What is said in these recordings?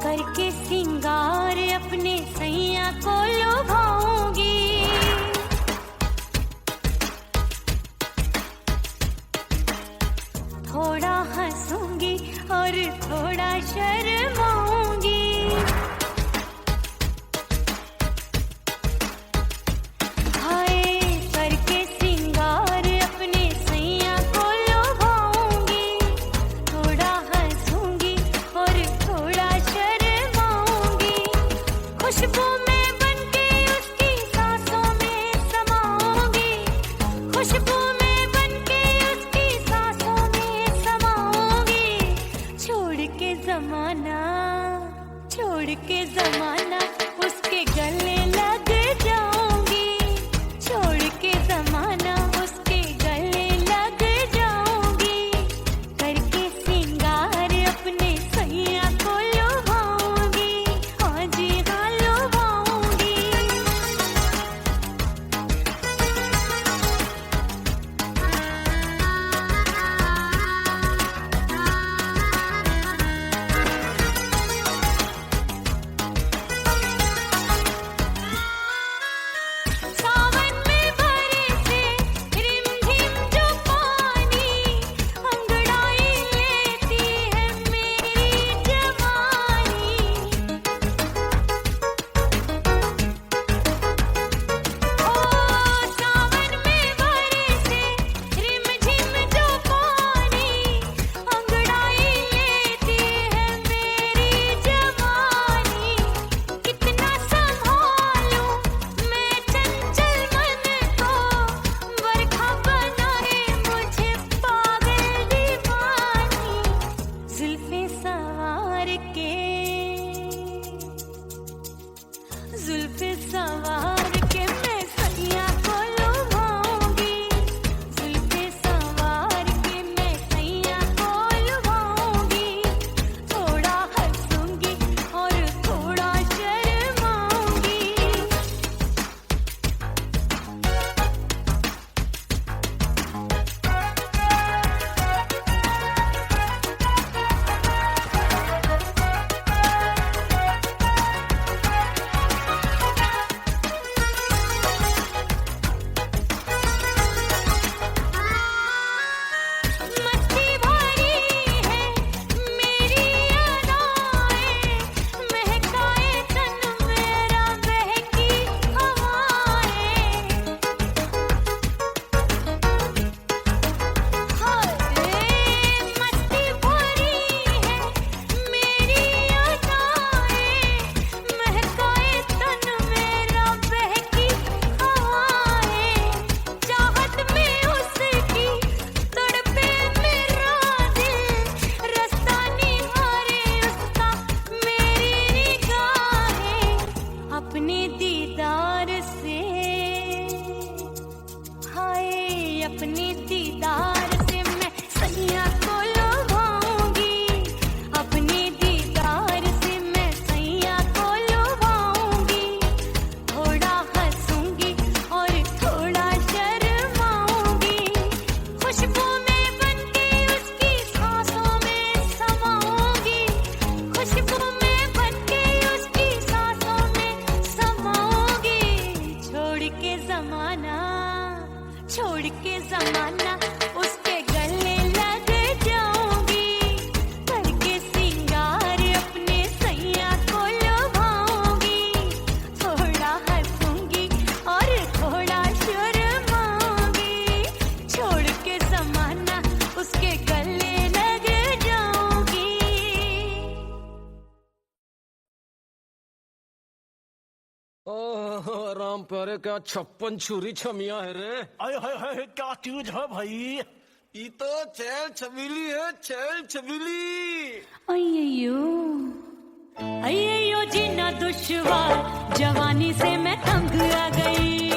करके सिंगार अपने सैया को लुभाऊंगी, थोड़ा हंसूंगी और थोड़ा शर्माऊंगी। हाय करके सिंगार अपने सैया को लुभाऊंगी, थोड़ा हंसूंगी और थोड़ा शर्माऊंगी। खुशबू में बनके उसकी सांसों में समाऊंगी, खुशबू में बनके उसकी सांसों में समाऊंगी। छोड़ के जमाना उसके गले लग जाऊंगी, छोड़ के जमाना उसके गले लग जाऊंगी। करके सिंगार अपने सैया को लुभाऊंगी, हाँ जी हाँ लुभाऊंगी। सावन में बरसे रिमझिम जो पानी, अंगड़ाई लेती है मेरी जवानी। ओ सावन में बरसे रिमझिम जो पानी, अंगड़ाई लेती है मेरी जवानी। कितना संभालूं मैं चंचल मन को, बरखा बनाए मुझे पागल दीवानी। जुल्फे सवार के मैं सैया को लुभाऊंगी, जुल्फे सवार के मैं सैया को लुभाऊंगी। थोड़ा हंसूंगी और थोड़ा शर्माऊंगी। मस्ती भरी है मेरी अदाएं, महकाए तन मेरा बहकी हवाएं। हाय मस्ती भरी है मेरी अदाएं, महकाए तन मेरा बहकी हवाएं। चाहत में उसकी तड़पे मेरा दिल, रास्ता निहारे उसका मेरी निगाहें। अपने दीदार से हाय अपने दीदार से मैं सैया को लुभाऊंगी, अपने दीदार से मैं सैया को लुभाऊंगी। थोड़ा हंसूंगी और थोड़ा शर्माऊंगी। खुशबू में बनके उसकी सांसों में समाऊंगी, खुशबू में बनके उसकी सांसों में समाऊंगी। छोड़ के जमाना उसके गले लग जाऊंगी, करके सिंगार अपने सैया को लुभाऊंगी। थोड़ा हंसूंगी और थोड़ा शर्माऊंगी। छोड़ के जमाना उसके गले लग जाऊंगी। ओह राम प्यारे, क्या 56 छुरी छमिया है रे। आय हाय हाय क्या चीज है भाई। ये तो चैल छबीली है, चैल छबीली। अय्यो जीना दुश्वार, जवानी से मैं तंग आ गई।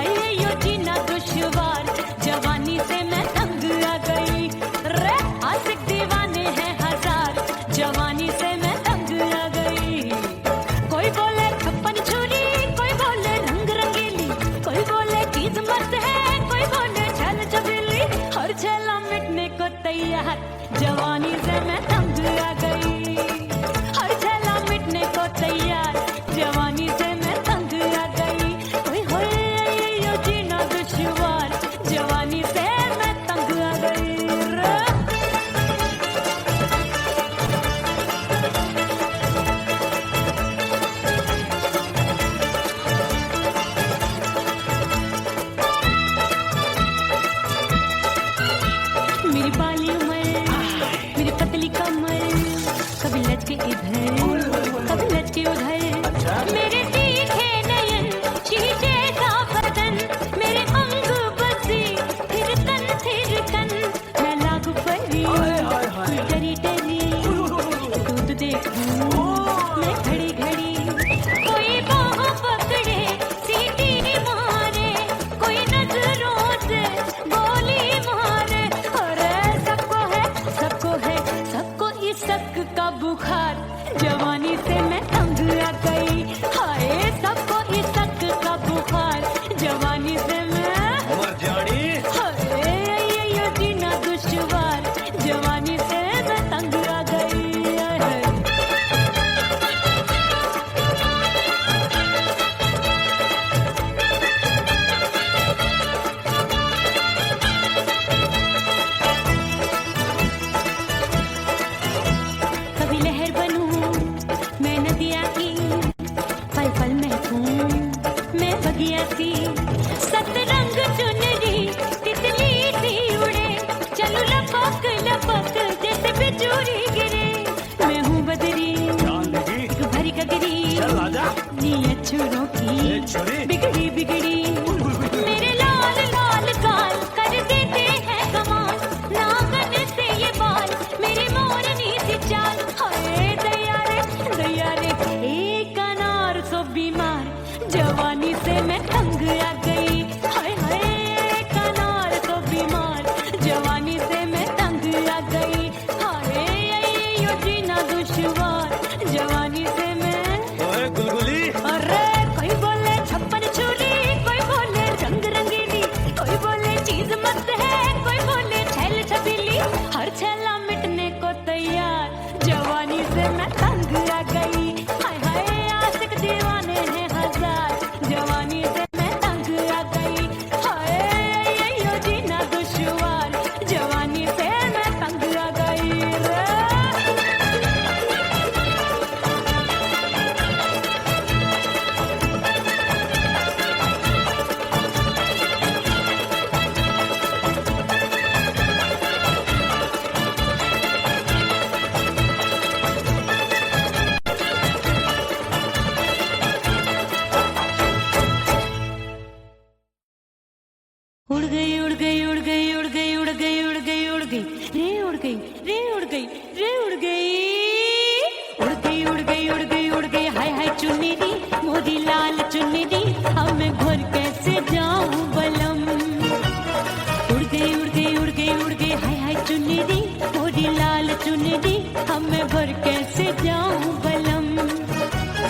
अय्यो जीना दुश्वार, जवानी से मैं तंग आ गई। रे आशिक दीवाने हैं हजार, इधर कभी लटके उधर। मेरे तीखे नयन शीशे का बदन, मेरे अंग बसे फिर कन मैं लागू परी डरी डरी दूध देखूं मैं घड़ी घड़ी। कोई बाह पकड़े सीटी मारे, कोई नजरों से गोली मारे। अरे सबको है सबको इसक का बुखार, जवानी से मैं तंग आ गई। हाय सबको इसक का बुखार, जवानी से मैं मर जानी। हाय ये जीना दुश्वार, जवानी से मैं तंग आ गई। कभी लहर बनूं मैं नदिया की, पल पल महकूं मैं बगिया सी। सतरंग चुनरी तितली सी उड़े, चलूं लपक लपक जैसे बिजूरी गिरे। मैं हूँ बदरी जान लगी भरी गगरी, चल आजा। नीयत छुरों की छुरी बिगड़ी बिगड़ी। मेरे लाल लाल गाल कर देते हैं कमाल, नागन से ये बाल मेरी मोरनी सी चाल। हाय दैया रे एक अनार सो बीमार, जवानी से मैं तंग आ गई। हाय हाय एक अनार सो बीमार, जवानी से मैं तंग आ गई। हाय यो जीना दुश्वार, जवानी से मैं। ओए गुलगुली अरे कोई बोले छप्पन छुरी, कोई बोले रंग रंगीली, कोई बोले चीज मस्त है, कोई बोले छैल छबीली। हर छैला मिटने को तैयार, जवानी से मैं तंग आ गई। हाय हाय आशिक दीवाने हैं हजार, जवानी से मैं तंग आ गई। हाय यो जीना दुश्वार, जवानी से मैं तंग आ गई रे। उड़ गई उड़ गई उड़ गई उड़ गई उड़ गई उड़ गई उड़ गई रे उड़ गई रे उड़ गई रे उड़ गई उड़ गई उड़ गई उड़ गई उड़ गई। हाय हाय चुन्नी दी मोदी लाल चुन्नी दी, अब मैं घर कैसे जाऊं बलम। उड़ गई उड़ गई उड़ गई उड़ गई हाय हाय चुन्नी दी मोदी लाल चुन्नी दी, अब मैं घर कैसे जाऊं बलम।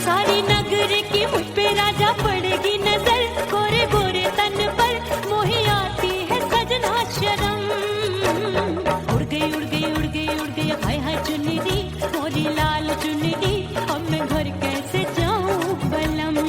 सारी नगर की मुझ पे राजा पड़ेगी नजर, गोरे गोरे तन पर मोही आती है सजना शर्म। उड़ गई उड़ गई उड़ गई उड़ गई हाय हाय चुन्नी दी मोरी लाल चुन्नी दी, अब मैं घर कैसे जाऊं बलम।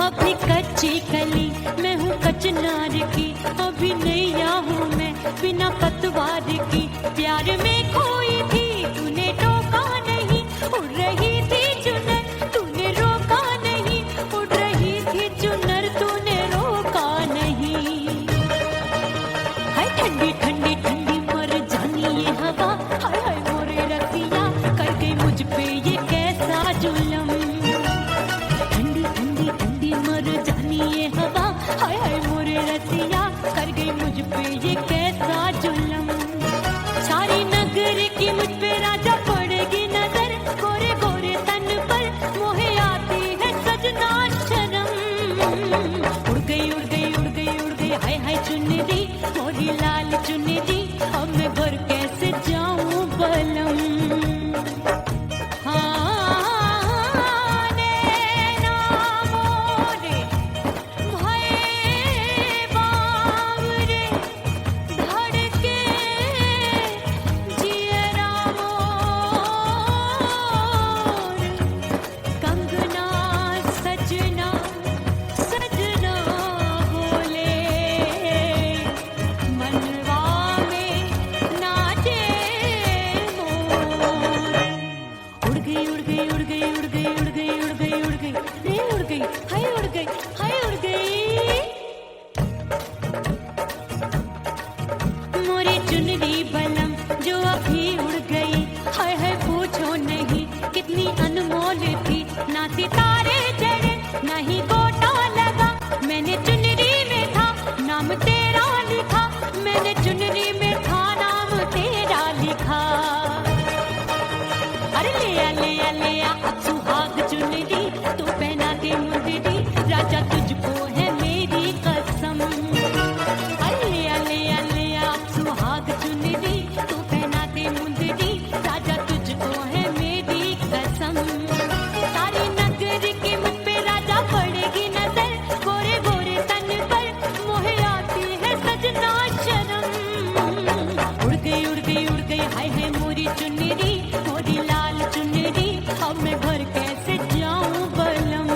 अभी कच्ची कली मैं हूँ कचनार की, अभी नैया हूँ मैं बिना पतवार की। प्यार में खोई थी तूने टोका नहीं, उड़ रही थी चुनर तूने रोका नहीं, उड़ रही थी चुनर तूने रोका नहीं। हाय ठंडी ठंडी ठंडी मर जानी ये हवा, हाय हाय मोरे रतिया कर गई मुझ पे ये कैसा जुलम। ठंडी ठंडी ठंडी मर जानी ये हवा, हाय हाय मोरे रतिया कर गई मुझ पे ये कैसा जुलम। सारी नगर की मुझ पे राजा पड़ेगी नजर, गोरे गोरे तन पर मोहे आती है सजना शर्म। उड़ गई उड़ गई उड़ गई उड़ गई हाय हाय चुन्नी दी मोरी लाल चुन्नी दी, अब मैं घर कैसे जाऊं बलम। कंगना सजना सजना राजा तुझको है मेरी कसम। अलिया लिया लिया सुहाग चुनरी, तू पहना दे मुंदरी, राजा तुझको है मेरी कसम। सारी नगर की मुझ पे राजा पड़ेगी नजर, गोरे गोरे तन पर मोहे आती है सजना शर्म। उड़ गई उड़ गई उड़ गई हाय हाय मोरी चुनरी, मोरी लाल चुनरी, अब मैं घर कैसे जाऊं बलम।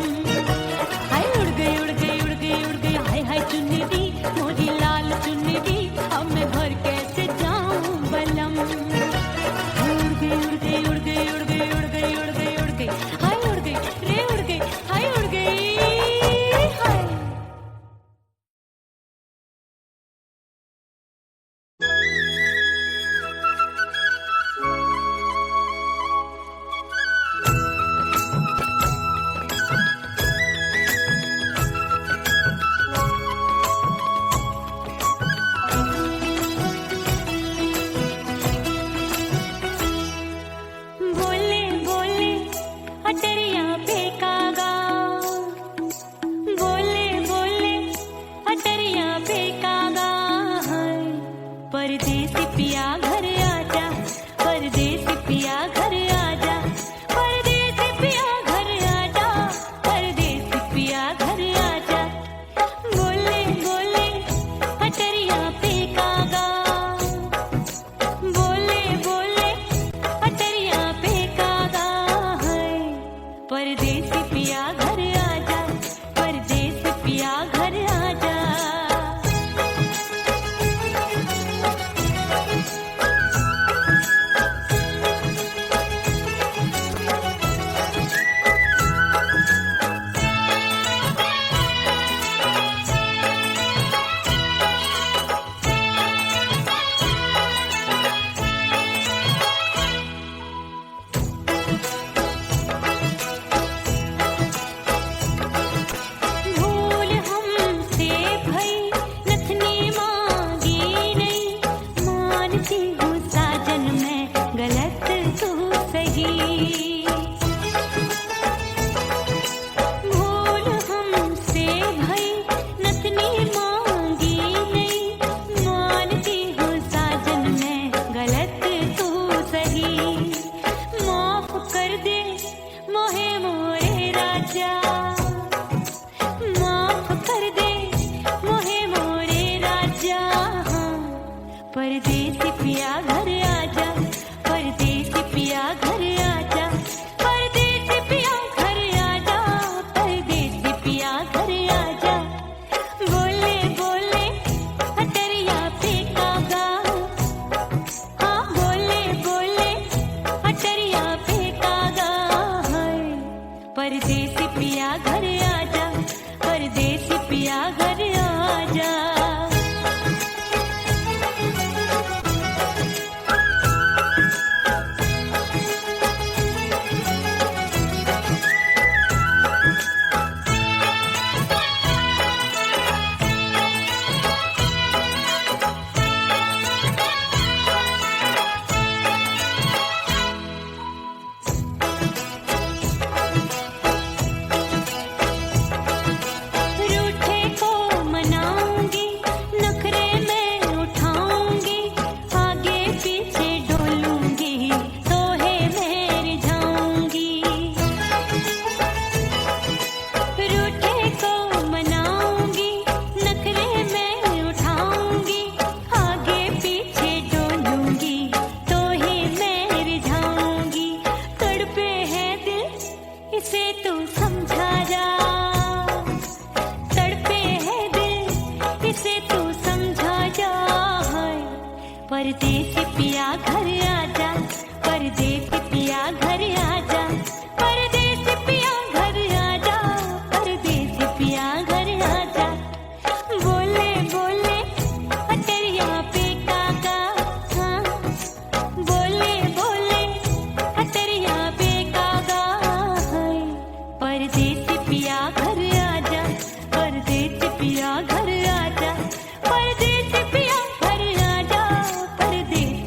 हाय उड़ गई उड़ गई उड़ गई उड़ गई हाय हाय चुनरी, मोरी लाल चुनरी, अब मैं घर कैसे जाऊं बलम। उड़ गई उड़ गई उड़ गई उड़ गई उड़ गई उड़ गई उड़ गई हाय उड़ गई रे उड़ गई हाय उड़ गई हाय। बोले बोले अटरिया पे कागा, बोले बोले अटरिया पे कागा, परदेसी पिया घर आजा, परदेसी पिया घर आजा, परदेसी पिया घर आजा, परदेसी पिया घर आजा। बोले बोले अटरिया पे कागा, बोले बोले अटरिया पे कागा, परदेसी पिया घर आजा, परदेसी पिया घर आजा। भूल हमसे भई नथनी मांगी नहीं, मानती हूँ साजन मैं गलत तू सही। भूल हमसे भई नथनी मांगी नहीं, मानती हूँ साजन मैं गलत तू सही। माफ कर दे मोहे मोरे राजा, माफ कर दे मोहे मोरे राजा, परदेसी पिया घर आजा, परदेसी पिया घर आजा, परदेसी पिया घर आजा, परदेसी पिया घर आजा। बोले बोले अटरिया पे कागा, हाँ बोले बोले अटरिया पे कागा, परदेसी पिया घर आजा, परदेसी पिया घर आजा। रूठे को मनाऊंगी, नखरे में उठाऊंगी, आगे पीछे डोलूंगी, सोहे में रिझाऊंगी। रूठे को मनाऊंगी, नखरे में उठाऊंगी, आगे पीछे डोलूंगी, सोहे में रिझाऊंगी। तड़पे है दिल इसे तू समझा जा, तड़पे है दिल इसे तू समझा जा, परदेसी पिया घर आजा, परदेसी पिया घर आजा, परदेसी पिया घर आजा, परदेसी पिया घर आजा। बोले बोले अटरिया पे कागा, हाँ बोले बोले अटरिया पे कागा, परदेसी पिया घर आजा, परदेसी पिया घर आजा, परदेसी पिया घर आजा, परदेसी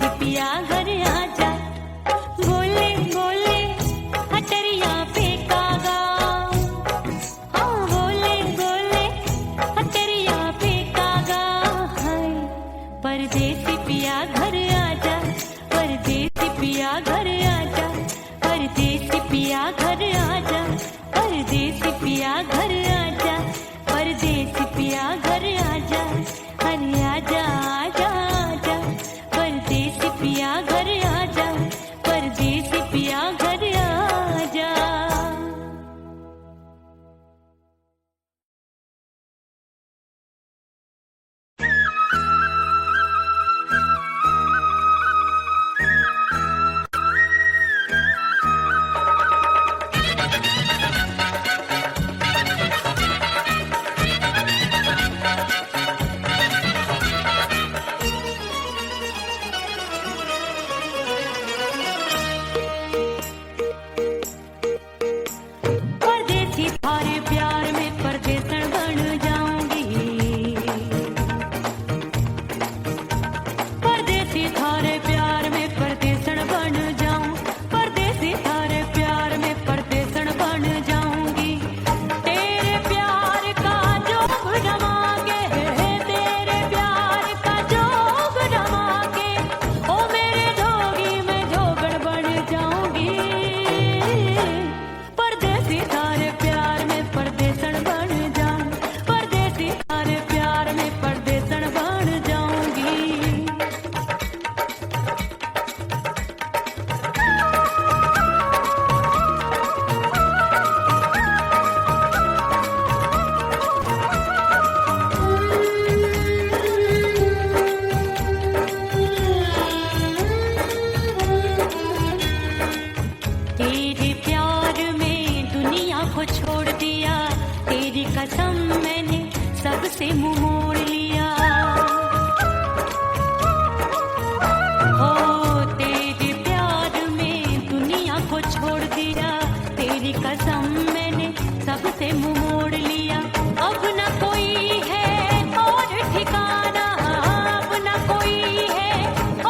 कसम मैंने सबसे मुंह मोड़ लिया। हो तेरे प्यार में दुनिया को छोड़ दिया, तेरी कसम मैंने सबसे मुंह मोड़ लिया। अब न कोई है और ठिकाना, अब न कोई है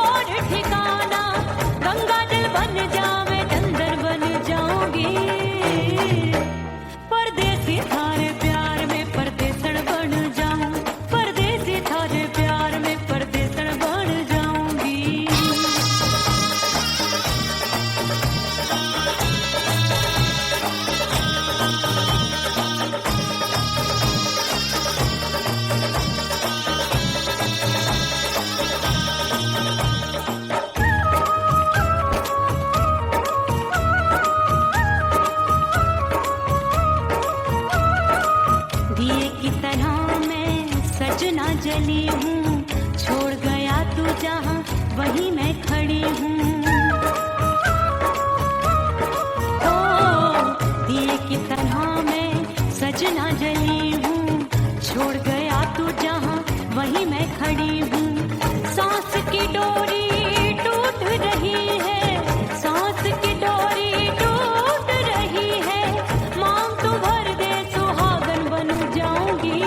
और ठिकाना। गंगा जल बन जावे चंदर बन जाऊंगी, परदेसी थारे प्यार में परदेसण बन जाऊं, परदेसी थारे प्यार में परदेसण बन जाऊंगी। दिए की तरह मैं सजना जली हूँ, छोड़ गया तू जहाँ वहीं मैं खड़ी हूँ। ओ दिए की तरह मैं सजना जली हूँ, छोड़ गया तू जहाँ वहीं मैं खड़ी हूँ। सांस की डोरी टूट रही है, सांस की डोरी टूट रही है। मांग तू भर दे सुहागन बन जाऊंगी,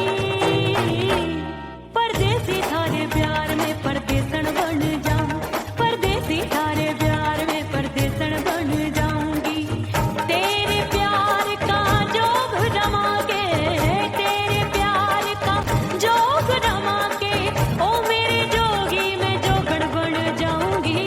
परदेसी थारे प्यार में परदेसण बन जाऊं, परदेसी थारे प्यार में परदेसण बन जाऊंगी। तेरे प्यार का जोग रमा के, तेरे प्यार का जोग रमा के, ओ मेरे जोगी मैं जोगड़ बन जाऊंगी,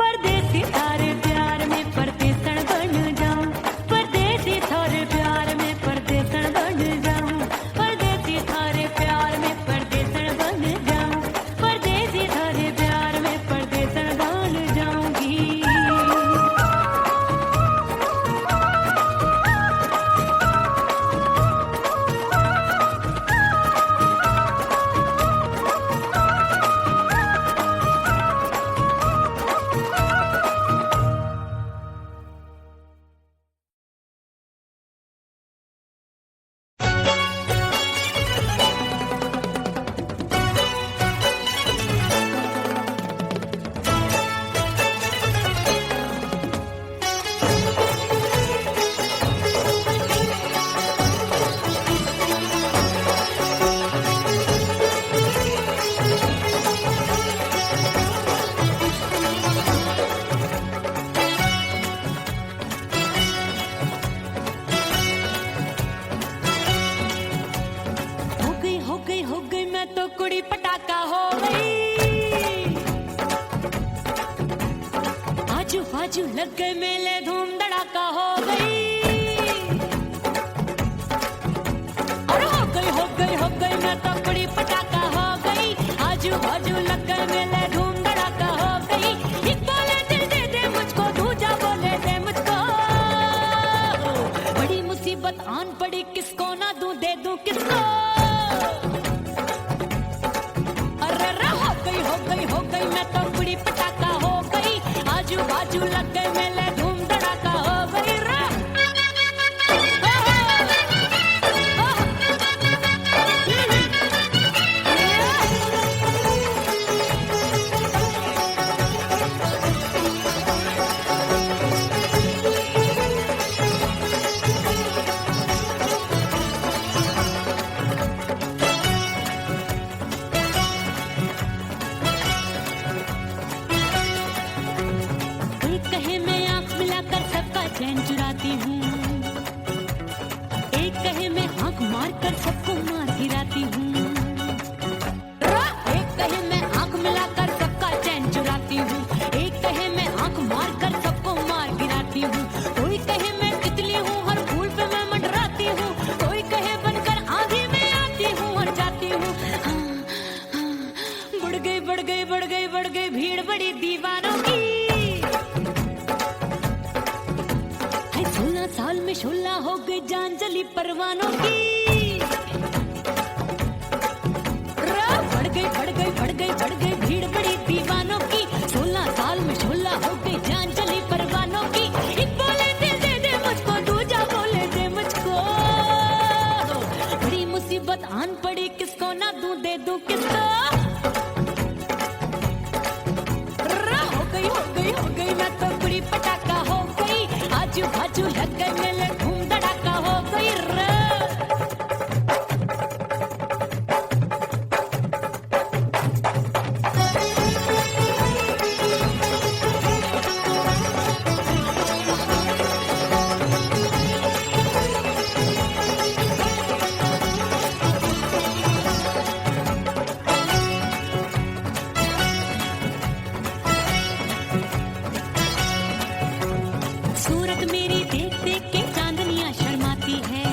परदेसी थारे प्यार में परदेसण बन जाऊं, परदेसी थारे प्यार में परदेसण बन जाऊं, परदेसी थारे प्यार में परदेसण बन जाऊं, परदेसी थारे प्यार में परदेसण बन जाऊंगी। हो गई मैं तो कुड़ी पटाखा हो गई। आजू बाजू लग गए मेले धूम धड़ाका हो गई। और हो गई मैं तो कुड़ी पटाखा हो गई। आजू बाजू लग गए मेले धूम धड़ाका हो गई। एक बोले दिल दे दे मुझको, दूजा बोले दे मुझको। बड़ी मुसीबत आन पड़ी, किसको ना दूं दे दूं किसको। हो गई मैं तो कुड़ी पटाखा हो गई। आजू बाजू लग गए मेले धूम धड़ाका हो गई। चैन चुराती हूँ, एक कहे मैं आंख मार कर सबको मार गिराती हूँ। एक कहे मैं आंख मिलाकर सबका चैन चुराती हूँ, एक कहे मैं आंख मार कर सबको मार गिराती हूँ। कोई कहे मैं तितली हूँ, हर फूल पे मैं मंडराती हूँ। कोई कहे बनकर आंधी में आती हूँ और जाती हूँ। बढ़ गई भीड़ बड़ी दीवानों की। 16 साल में शोला हो गई जान जली परवानों की। बढ़ गई भीड़ बड़ी दीवानों की। 16 साल में शोला हो गई जान जली परवानों की। एक बोले दिल दे दे मुझको, दूजा बोले दे मुझको। आन पड़ी किसको ना दूं दे दूं किसको। हो गई मैं तो बुरी पटाखा हो गई, आजू बाजू लग गए मेले धूम धड़ाका हो गई रे। सूरत मेरी देख देख के चांदनियां शर्माती है,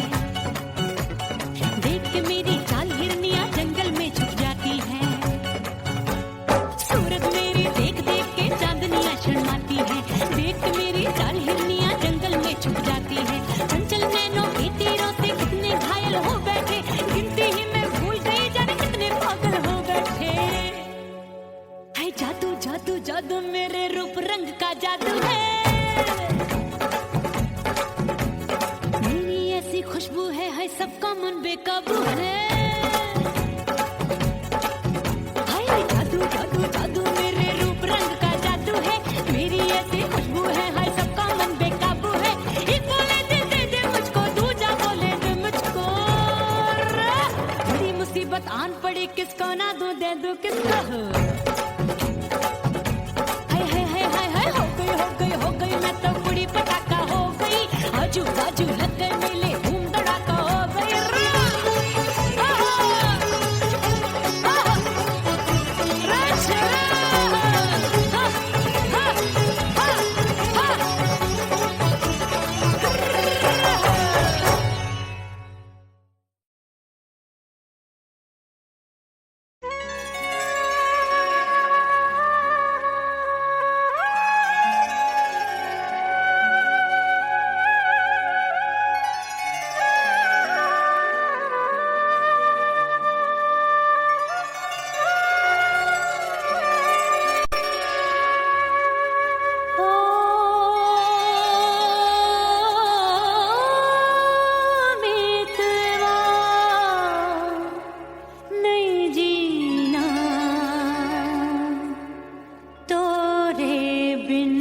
देख के मेरी चाल हिरनियां जंगल में छुप जाती है। सूरत मेरी देख देख के चांदनियां शर्माती है, देख के मेरी चाल हिरनियां जंगल में छुप जाती है। चंचल नैनों के तीरों से कितने घायल हो बैठे, गिनती ही मैं भूल गई जाने कितने पागल हो बैठे। है जादू जादू जादू मेरे रूप रंग का जादू है, खुशबू है सबका मन बेकाबू है। हाय जादू जादू जादू मेरे रूप रंग का जादू है, मेरी ऐसी खुशबू है हाय सबका मन बेकाबू है। एक बोले दे दे मुझको, दूजा बोले दे मुझको, बड़ी मुसीबत आन पड़ी किसको ना दूं दे दूं किसको। हाय हो गई मैं तो बुरी पटाखा हो गई, आजू बाजू लग गए मेले धूम धड़ाका हो गई रे। नहीं जीना तोरे बिन।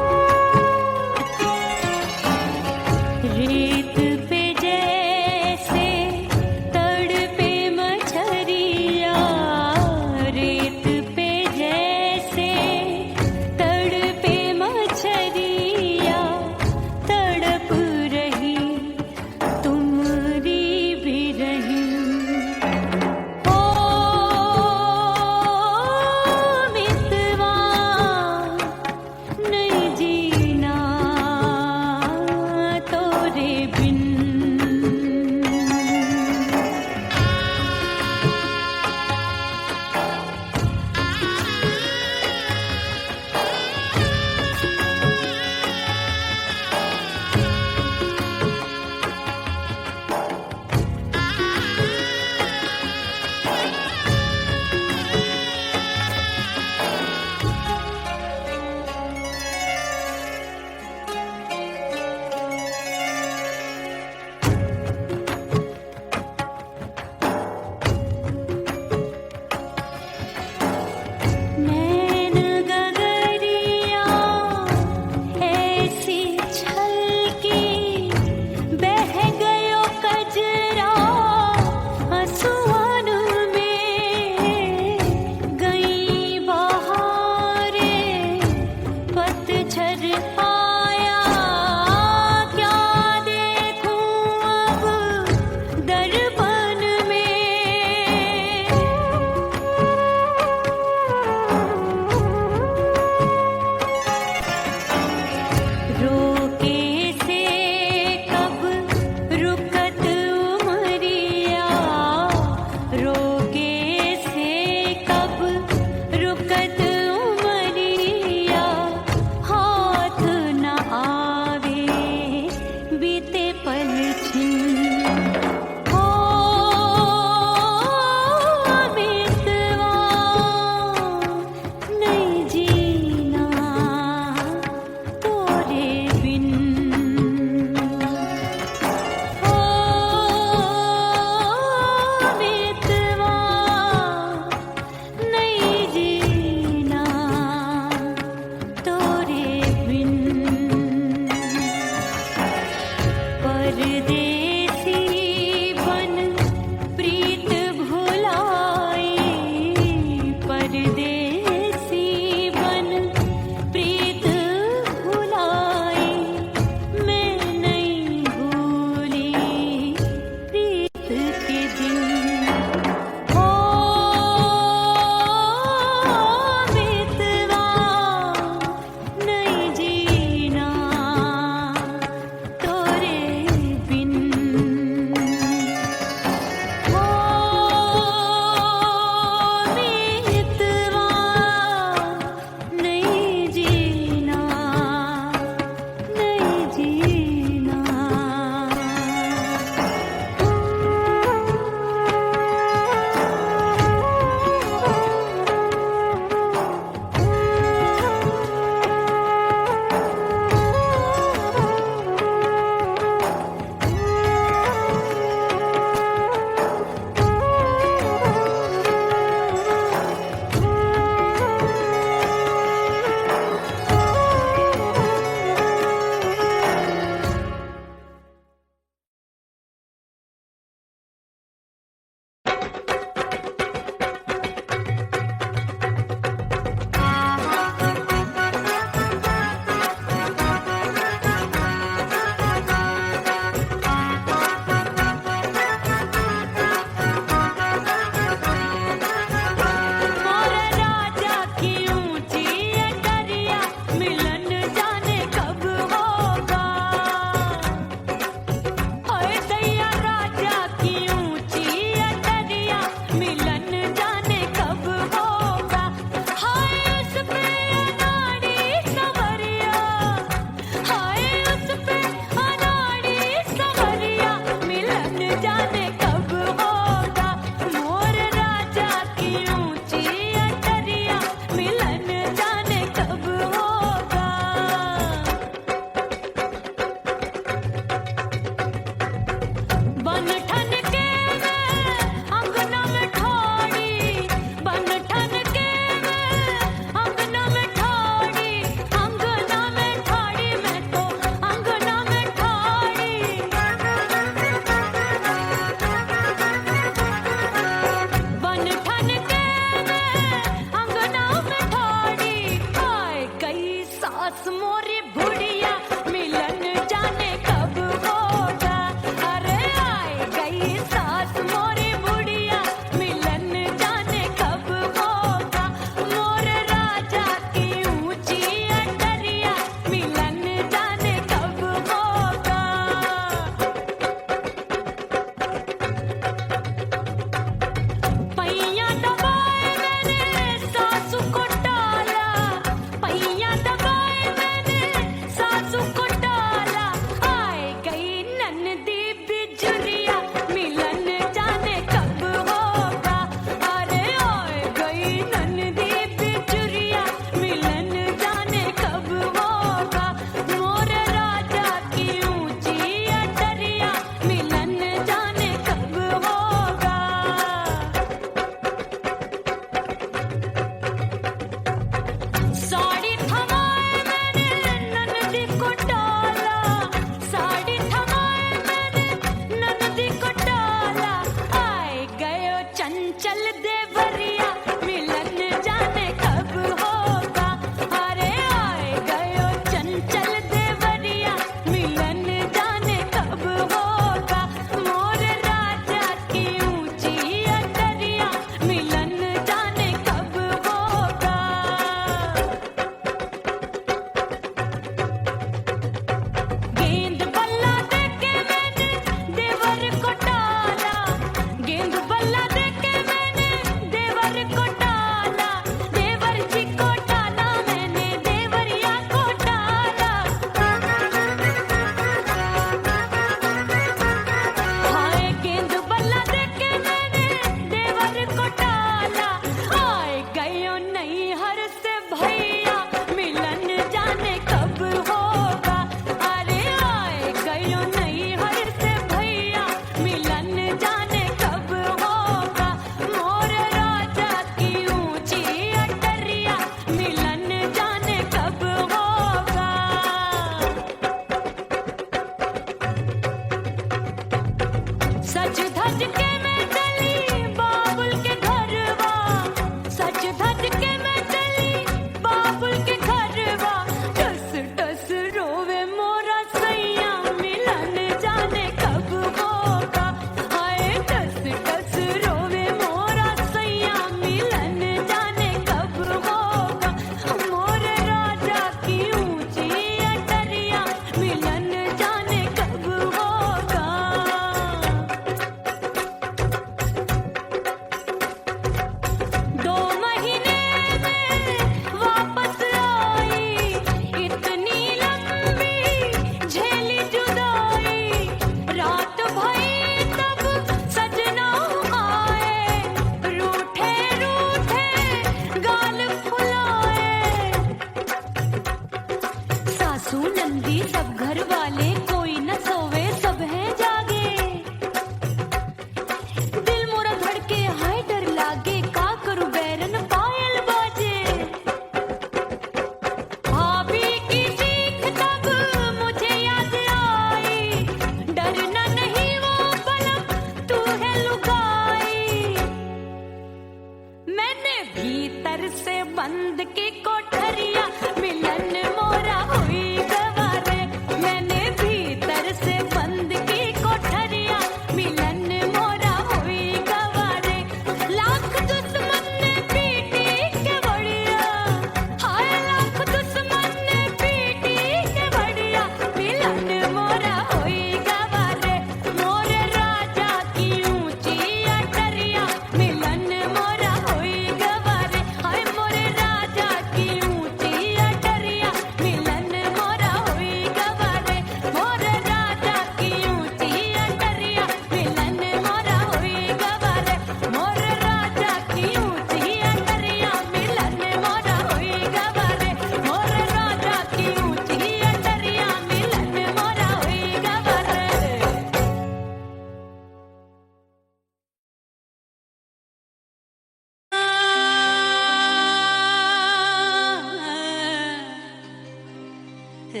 फना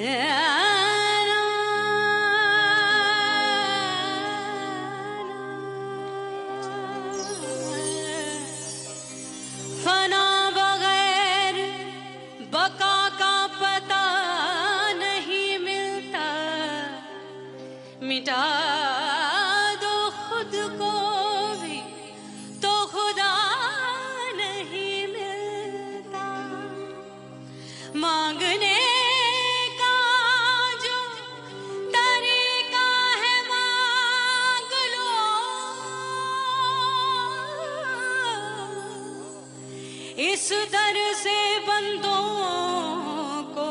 बगैर बका का पता नहीं मिलता, मिटा दो खुद को भी तो खुदा नहीं मिलता। मांगने का जो तरीका है मांग लो, इस दर से बंदों को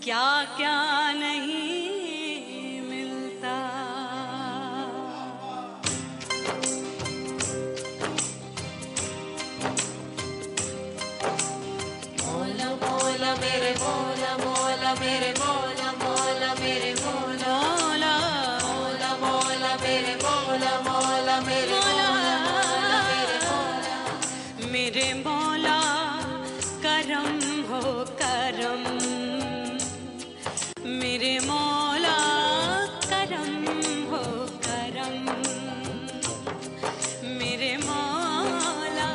क्या क्या नहीं मिलता। मौला मौला मेरे मौला मौला मेरे मौला मौला मेरे मौला मौला मौला मेरे मौला मौला मेरे मौला मेरे मौला मेरे मौला करम हो करम, मेरे मौला करम हो करम, मेरे मौला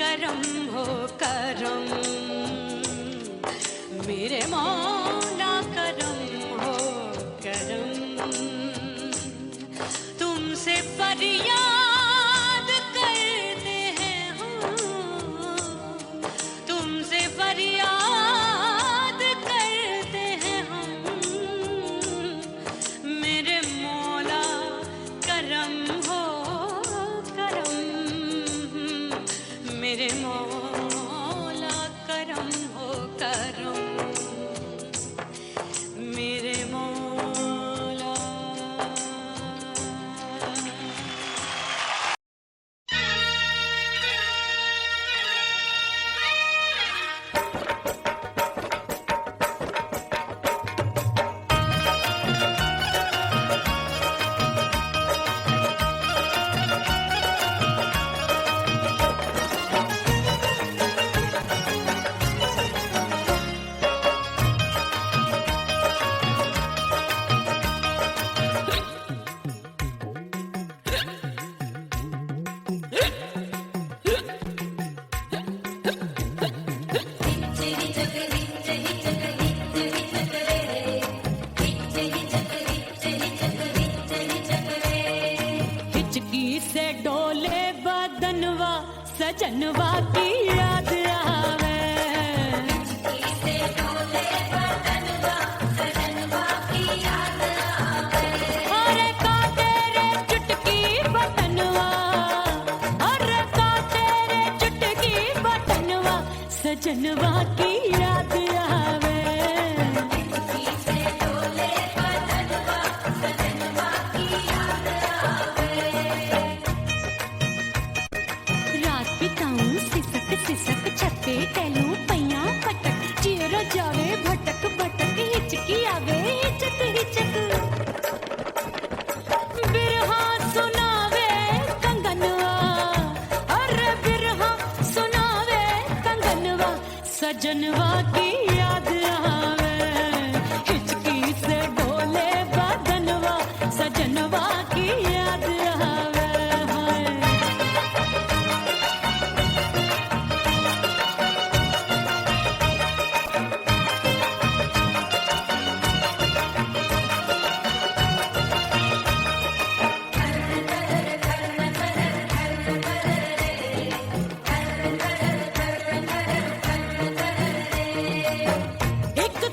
करम हो करम, मेरे मौला करम हो करम। तुमसे फरियाद करते हैं हम, तुमसे फरियाद करते हैं हम, मेरे मौला करम हो करम, मेरे मौला करम हो करम, मेरे मौला। हिचकी से डोले बदनवा सजनवा की याद आवे, अरे का तेरे चुटकी बटनवा, अरे का तेरे चुटकी बटनवा सजनवा की याद आवे। रात बिताऊं सिसक सिसक छत्ते टहलूं पैया पटक, चियरा जावे भटक भटक, हिचकी आवे हिचक हिचक। बिरहा सुनावे कंगनवा, अरे बिरहा सुनावे कंगनवा सजनवा की याद आवे, हिचकी से डोले बदनवा सजनवा की याद आवे। एक तो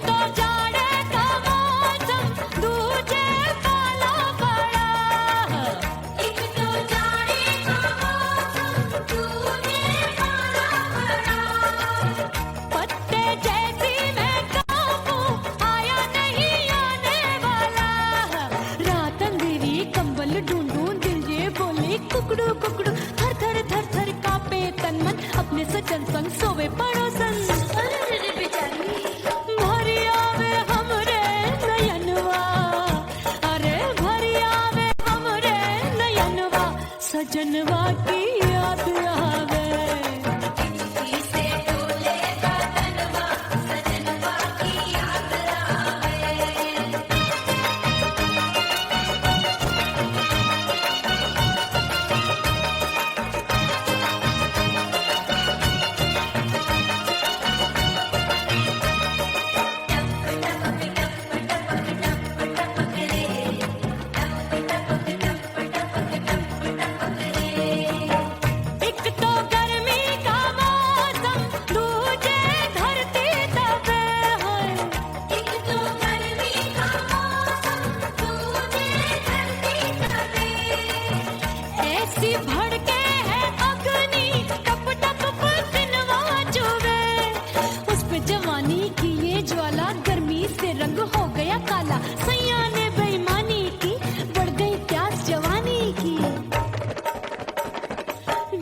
जवानी की ये ज्वाला गर्मी से रंग हो गया काला सैया ने बेईमानी की बढ़ गई प्यास जवानी की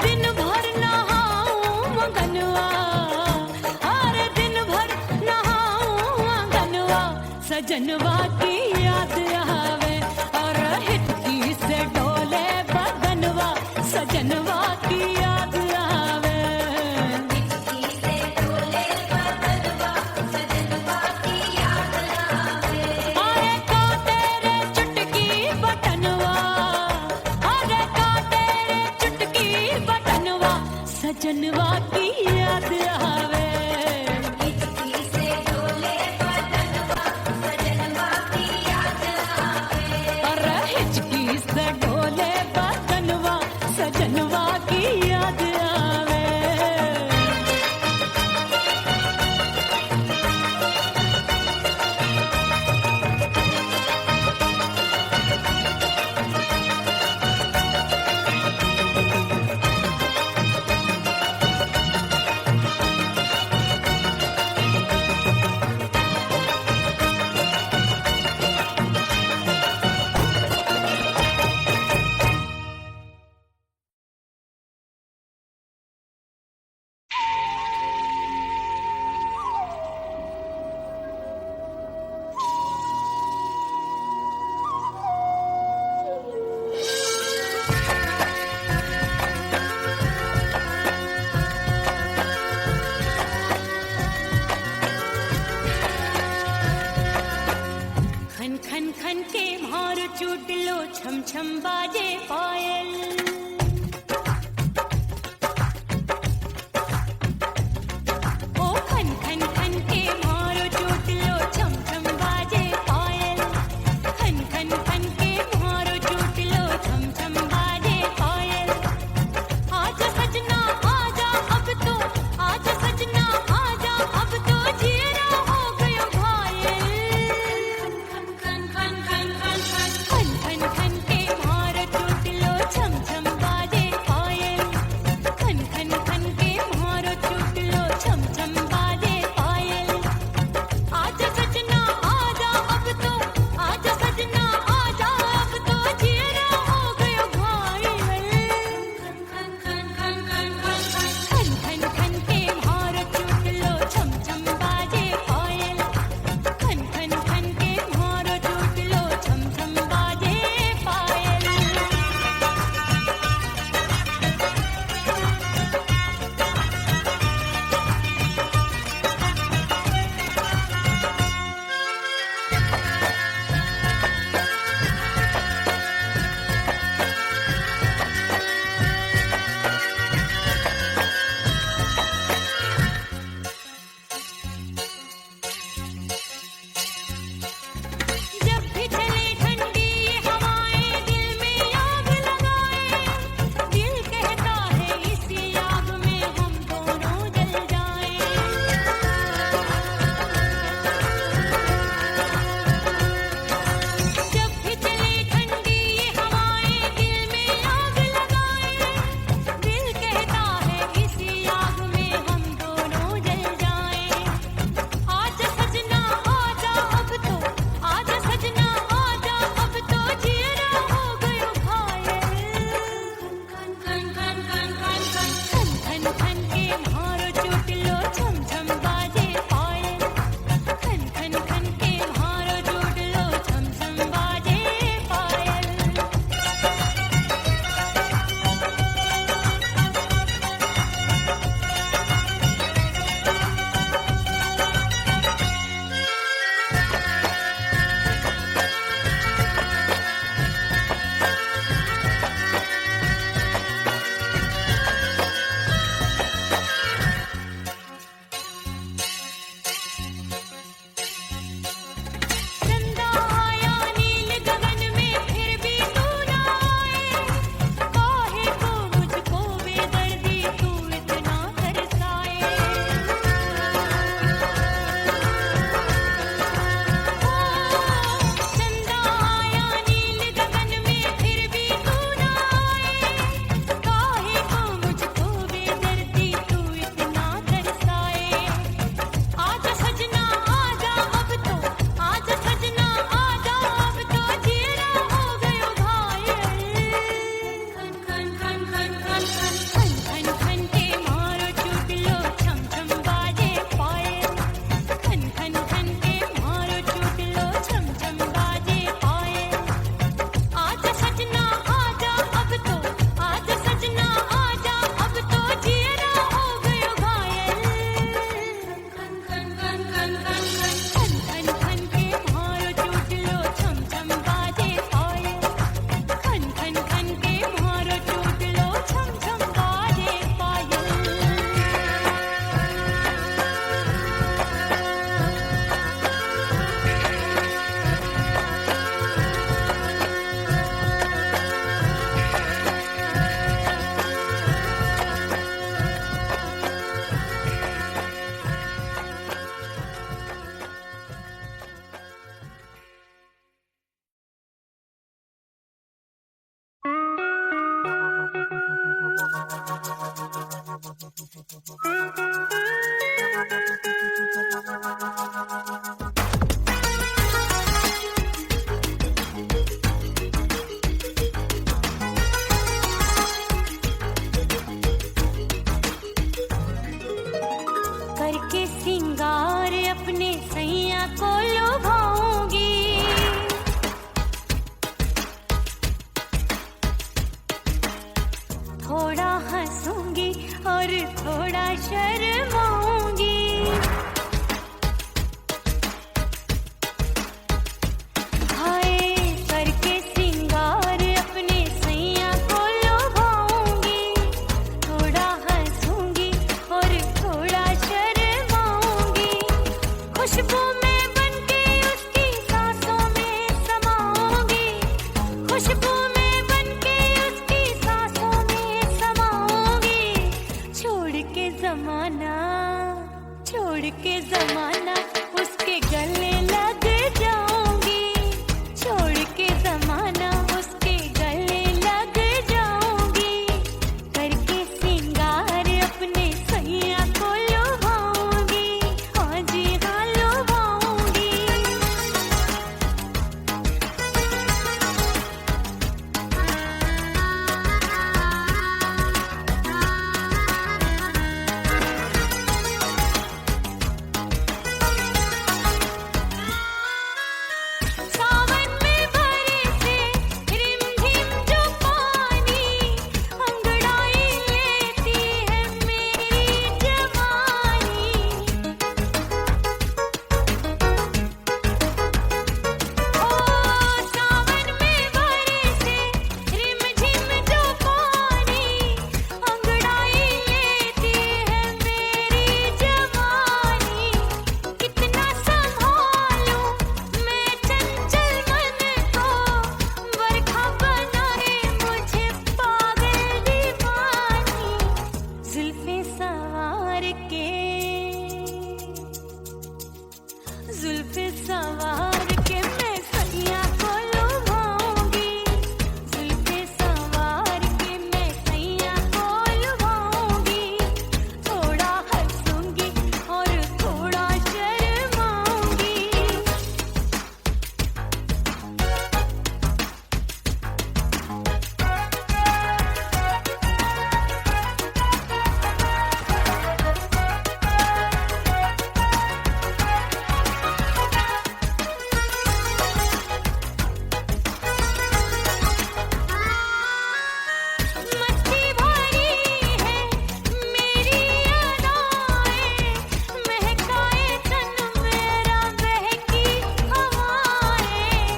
दिन भर नहाऊं मगनवा अरे दिन भर नहाऊं मगनवा सजनवा की याद आवे और हिचकी से डोले बदनवा सजनवा की याद आवे अरे का तेरे चुटकी बटनवा अरे का तेरे चुटकी बटनवा सजनवा की याद आवे करके सिंगार अपने सैया को लुभाऊंगी, थोड़ा हंसूंगी और थोड़ा शर्माऊंगी। हाय करके सिंगार अपने सैया को लुभाऊंगी, थोड़ा हंसूंगी और थोड़ा शर्माऊंगी। खुशबू में बनके उसकी सांसों में समाऊंगी, खुशबू में बनके उसकी सांसों में समाऊंगी। छोड़ के जमाना उसके गले लग जाऊंगी, छोड़ के जमाना उसके गले लग जाऊंगी। करके सिंगार अपने सैया को लुभाऊंगी, हाँ जी हाँ लुभाऊंगी। सावन में बरसे रिमझिम जो पानी, अंगड़ाई लेती है मेरी जवानी। ओ सावन में बरसे रिमझिम जो पानी, अंगड़ाई लेती है मेरी जवानी। कितना संभालूं मैं चंचल मन को, बरखा बनाए मुझे पागल दीवानी। जुल्फे सवार के मैं सैया को लुभाऊंगी, जुल्फे सवार के मैं सैया को लुभाऊंगी। थोड़ा हंसूंगी और थोड़ा शर्माऊंगी। मस्ती भरी है मेरी अदाएं, महकाए तन मेरा बहकी हवाएं।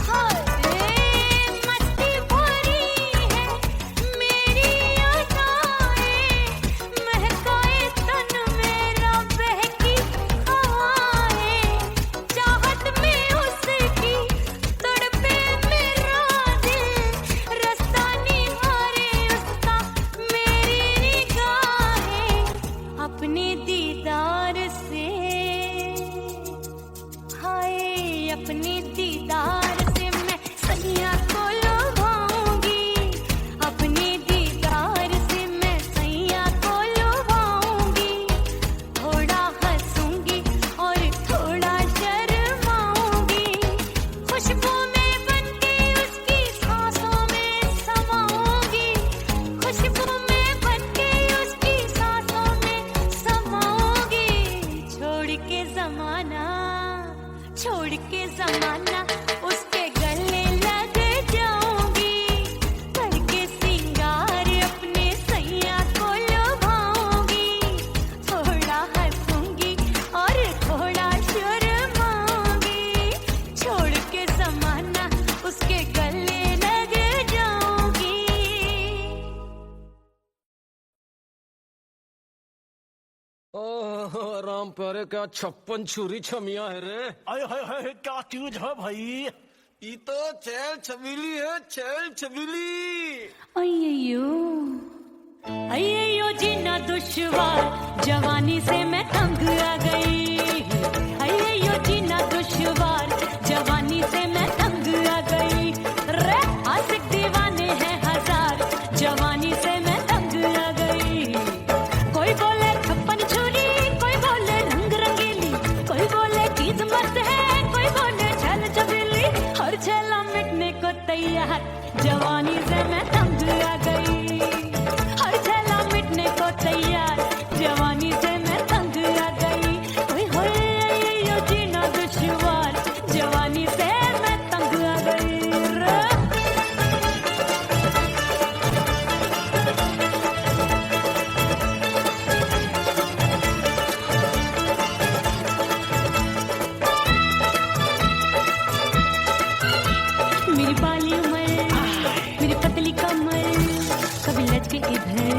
हाय मस्ती भरी है मेरी अदाएं, महकाए तन मेरा बहकी हवाएं। चाहत में उसकी तड़पे मेरा दिल, रास्ता निहारे उसका मेरी निगाहें। अपने दीदार से हाय अपने दीदार से मैं सैया को लुभाऊंगी, अपने दीदार से मैं सैया को लुभाऊंगी। थोड़ा हंसूंगी और थोड़ा शर्माऊंगी। खुशबू में बनके उसकी सांसों में समाऊंगी, खुशबू में बनके उसकी सांसों में समाऊंगी। छोड़ के जमाना उसके गले लग जाऊंगी, करके सिंगार अपने सैया को लुभाऊंगी। थोड़ा हंसूंगी और थोड़ा शर्माऊंगी। छोड़ के जमाना उसके गले लग जाऊंगी। ओह राम प्यारे क्या 56 छुरी छमिया है रे। हाय हाय हाय क्या चीज है भाई? ये तो चैल छबीली है, चैल छबीली। अय्यो जीना दुश्वार, जवानी से मैं तंग आ गई। अय्यो जीना दुश्वार, जवानी से मैं तंग आ गई। रे आशिक दीवाने हैं हजार, जवानी से मैं तंग आ गई, हर झेला मिटने को तैयार। जवानी से मैं तंग आ गई, ओए होए ये जीना दुश्वार। जवानी से मैं तंग आ गई रे। मेरी बाली उम्र, मेरी पतली कमर, कभी लचके इधर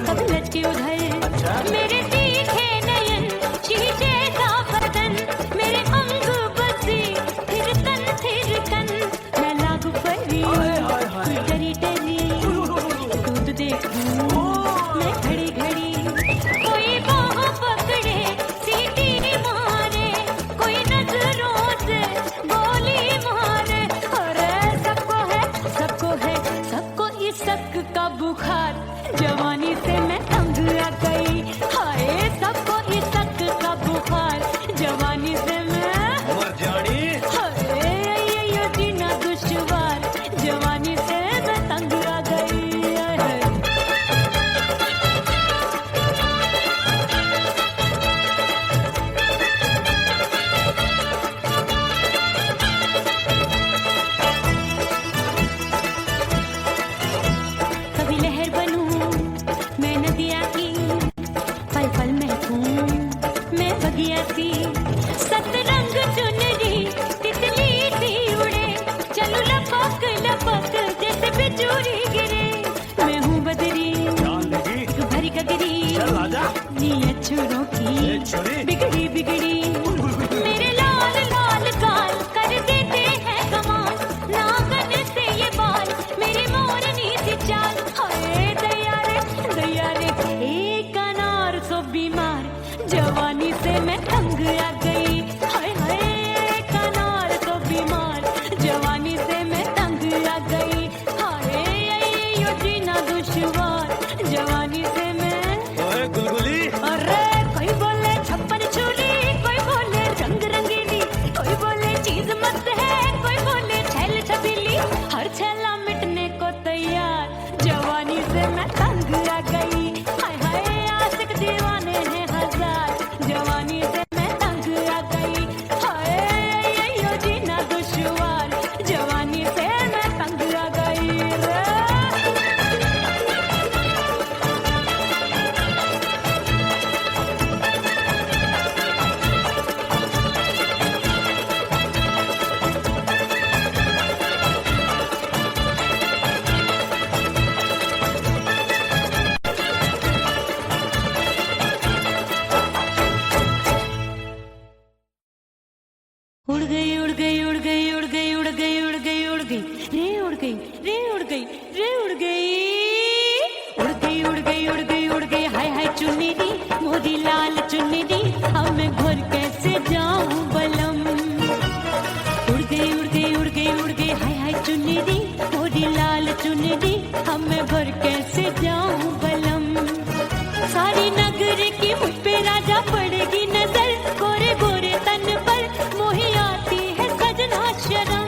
कभी लचके उधर। मेरे तीखे नयन, शीशे का बदन, मेरे अंग बसी थिरकन। मैं लागू परी, तू डरी डरी, दूध देखूं मैं घड़ी घड़ी। कोई बाह पकड़े, सीटी मारे, कोई नजरों से गोली मारे। अरे सबको इसक का बुखार। जवानी से मैं तंग आ गई, हाय सबको इसक का बुखार। जवानी से मैं मर जानी। हाय ये जीना दुश्वार। जवानी से मैं तंग आ गई है। कभी लहर बनूं मैं नदिया की, पल पल महकूं मैं बगिया सी। सतरंग चुनरी तितली सी उड़े, चलूं लपक लपक जैसे बिजुरी गिरे। मैं हूँ बदरी जान लगी तू भरी गगरी, चल आजा नीयत छुरों ए की छोरी बिगड़ी बिगड़ी। मेरे लाल लाल गाल कर देते हैं कमाल, नागन से ये बाल मेरी मोरनी सी चाल। हाय दया रे एक अनार सो बीमार। जवानी से मैं तंग आ गई, हाय हाय एक अनार सो बीमार। जवानी से मैं तंग आ गई, हाय यो जीना दुश्वार। जवानी से मैं ओए गुलगुली, अरे कोई बोले छप्पन छुरी, कोई बोले रंग रंगीली, कोई बोले चीज मस्त है, कोई बोले छैल छबीली। हर छैला मिटने को तैयार। जवानी से मैं तंग आ गई, हाय हाय आशिक दीवाने हैं हजार। जवानी से मैं तंग आ गई, हाय यो जीना दुश्वार। जवानी से मैं तंग आ गई रे। उड़ गई उड़ गई उड़ गई उड़ गई उड़ गई उड़ गई उड़ गई रे उड़ गई रे उड़ गई रे उड़ गई उड़ गई उड़ गई उड़ गई उड़ गई। हाय हाय चुन्नी दी मोरी लाल चुन्नी दी, अब मैं घर कैसे जाऊं बलम। उड़ गई उड़ गई उड़ गई उड़ गई हाय हाय चुन्नी दी मोरी लाल चुन्नी दी, अब मैं घर कैसे जाऊं बलम। सारी नगर की मुझ पे राजा पड़ेगी नजर, गोरे गोरे तन पर मोही आती है सजना शर्म।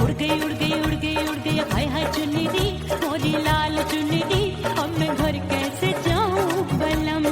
उड़ गई उड़ गई उड़ गई उड़ गई हाय हाय चुन्नी दी मोरी लाल चुन्नी दी, अब मैं घर कैसे जाऊं बलम।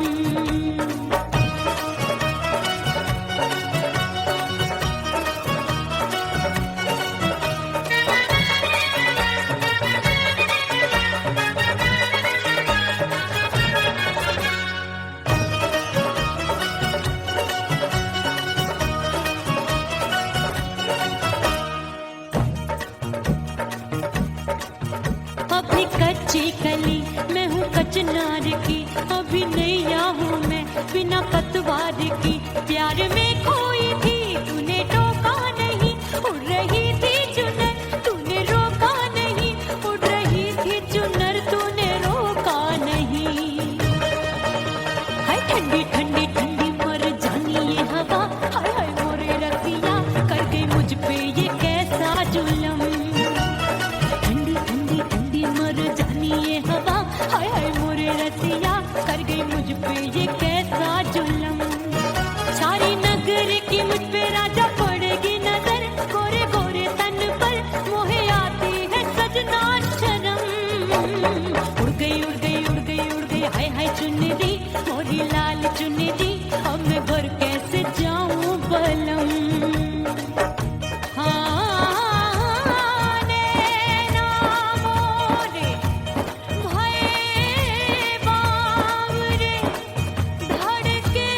अपनी कच्ची कली मैं हूँ कचनार की, अभी नैया हूँ मैं बिना पतवार की। प्यार में खोई थी तूने टोका नहीं, उड़ रही थी चुनर तूने रोका नहीं, उड़ रही थी चुनर तूने रोका नहीं। हाय ठंडी ठंडी ठंडी मर जानी ये हवा, हाय हाय मोरे रसिया कर गई मुझ पे ये कैसा जुलम। ठंडी ठंडी ठंडी मर जानी ये हवा, हाय हाय मोरे रसिया कर गई मुझ पे ये कैसा जुलम। सारी नगर चुनरी मोरी लाल चुनरी, अब मैं घर कैसे जाऊं बलम। हाँ नैना मोरे भये बावरे, धड़के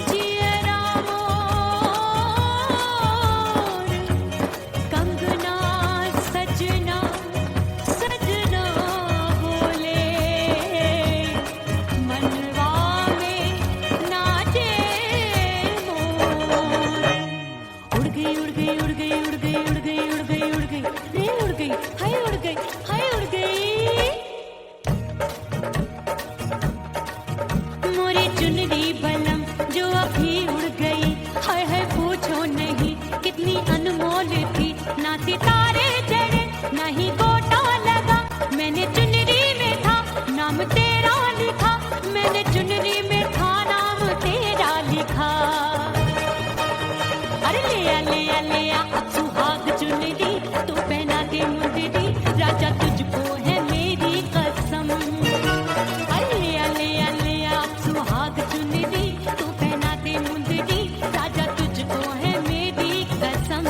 जियरा मोर, कंगना सजना सजना बोले, मनवा में नाचे मोर। उड़ गई उड़ गई उड़ गई उड़ गई उड़ गई उड़ गई उड़ गई रे उड़ गई, हाय उड़ गई, हाय उड़ गई। मोरी चुनरी बलम जो अभी उड़ गई, हाय हाय पूछो नहीं कितनी अनमोल थी। ना सितारे चढ़े ना ही गोटा लगा, मैंने चुनरी में था नाम तेरा लिखा, मैंने चुनरी में था नाम तेरा लिखा। अरे ले आ अब सुहाग चुनरी, तू पहना के मुंदरी, राजा तुझको है मेरी कसम। अरे ले आ अब सुहाग चुनरी, तू पहना के मुंदरी, राजा तुझको है मेरी कसम।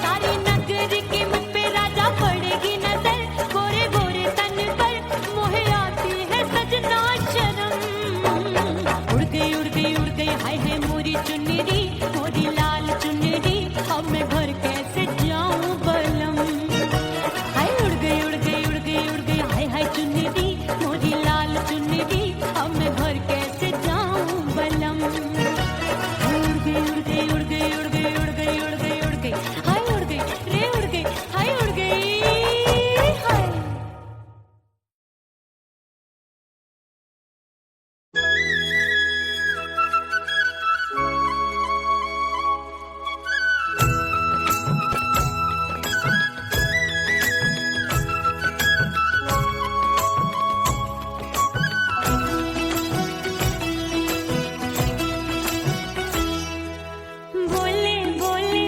सारी नगर की मुझ पे राजा पड़ेगी नजर, गोरे गोरे तन पर मोहे आती है सजना शर्म। उड़ गई उड़ गई उड़ गई हाय हाय मोरी चुनरी, मोरी लाल चुनरी, अब मैं घर कैसे जाऊं बलम। हाय उड़ गई उड़ गई उड़ गई उड़ गई हाय हाय चुनरी, मोरी लाल चुनरी, अब मैं घर कैसे जाऊं बलम। उड़ गई उड़ गई उड़ गई उड़ गई उड़ गई उड़ गई उड़ गई, हाय उड़ गई रे उड़ गई, हाय उड़ गई हाय। बोले बोले